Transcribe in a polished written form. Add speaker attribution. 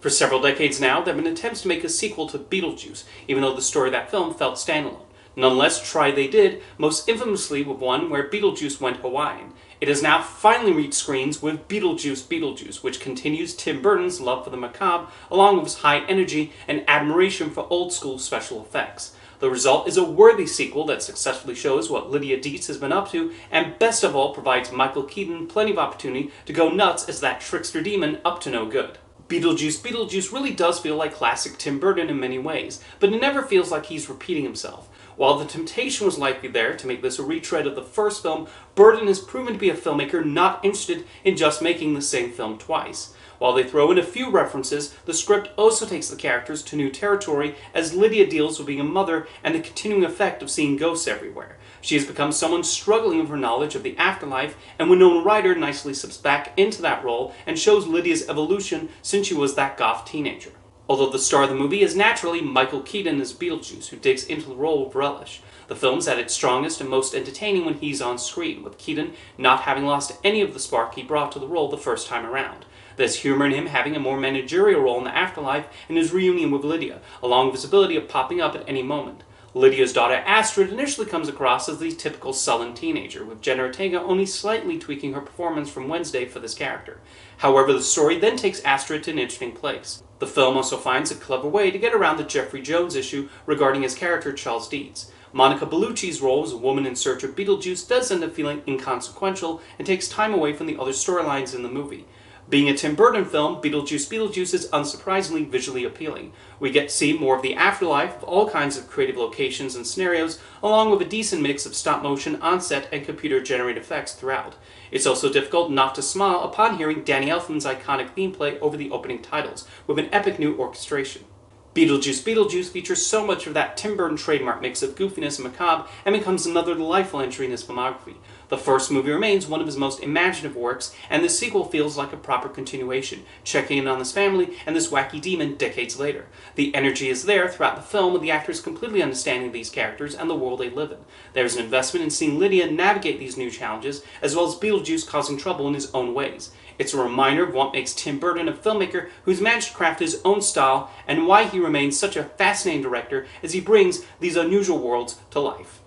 Speaker 1: For several decades now, there have been attempts to make a sequel to Beetlejuice, even though the story of that film felt standalone. Nonetheless, try they did, most infamously with one where Beetlejuice went Hawaiian. It has now finally reached screens with Beetlejuice Beetlejuice, which continues Tim Burton's love for the macabre, along with his high energy and admiration for old-school special effects. The result is a worthy sequel that successfully shows what Lydia Deetz has been up to, and best of all provides Michael Keaton plenty of opportunity to go nuts as that trickster demon up to no good. Beetlejuice Beetlejuice really does feel like classic Tim Burton in many ways, but it never feels like he's repeating himself. While the temptation was likely there to make this a retread of the first film, Burton has proven to be a filmmaker not interested in just making the same film twice. While they throw in a few references, the script also takes the characters to new territory as Lydia deals with being a mother and the continuing effect of seeing ghosts everywhere. She has become someone struggling with her knowledge of the afterlife, and Winona Ryder nicely slips back into that role and shows Lydia's evolution since she was that goth teenager. Although the star of the movie is naturally Michael Keaton as Beetlejuice, who digs into the role with relish. The film's at its strongest and most entertaining when he's on screen, with Keaton not having lost any of the spark he brought to the role the first time around. There's humor in him having a more managerial role in the afterlife and his reunion with Lydia, along with his ability of popping up at any moment. Lydia's daughter Astrid initially comes across as the typical sullen teenager, with Jenna Ortega only slightly tweaking her performance from Wednesday for this character. However, the story then takes Astrid to an interesting place. The film also finds a clever way to get around the Jeffrey Jones issue regarding his character Charles Deetz. Monica Bellucci's role as a woman in search of Beetlejuice does end up feeling inconsequential and takes time away from the other storylines in the movie. Being a Tim Burton film, Beetlejuice Beetlejuice is unsurprisingly visually appealing. We get to see more of the afterlife of all kinds of creative locations and scenarios, along with a decent mix of stop-motion, on-set, and computer-generated effects throughout. It's also difficult not to smile upon hearing Danny Elfman's iconic theme play over the opening titles, with an epic new orchestration. Beetlejuice Beetlejuice features so much of that Tim Burton trademark mix of goofiness and macabre and becomes another delightful entry in his filmography. The first movie remains one of his most imaginative works, and the sequel feels like a proper continuation, checking in on this family and this wacky demon decades later. The energy is there throughout the film, with the actors completely understanding these characters and the world they live in. There's an investment in seeing Lydia navigate these new challenges, as well as Beetlejuice causing trouble in his own ways. It's a reminder of what makes Tim Burton a filmmaker who's managed to craft his own style, and why he remains such a fascinating director as he brings these unusual worlds to life.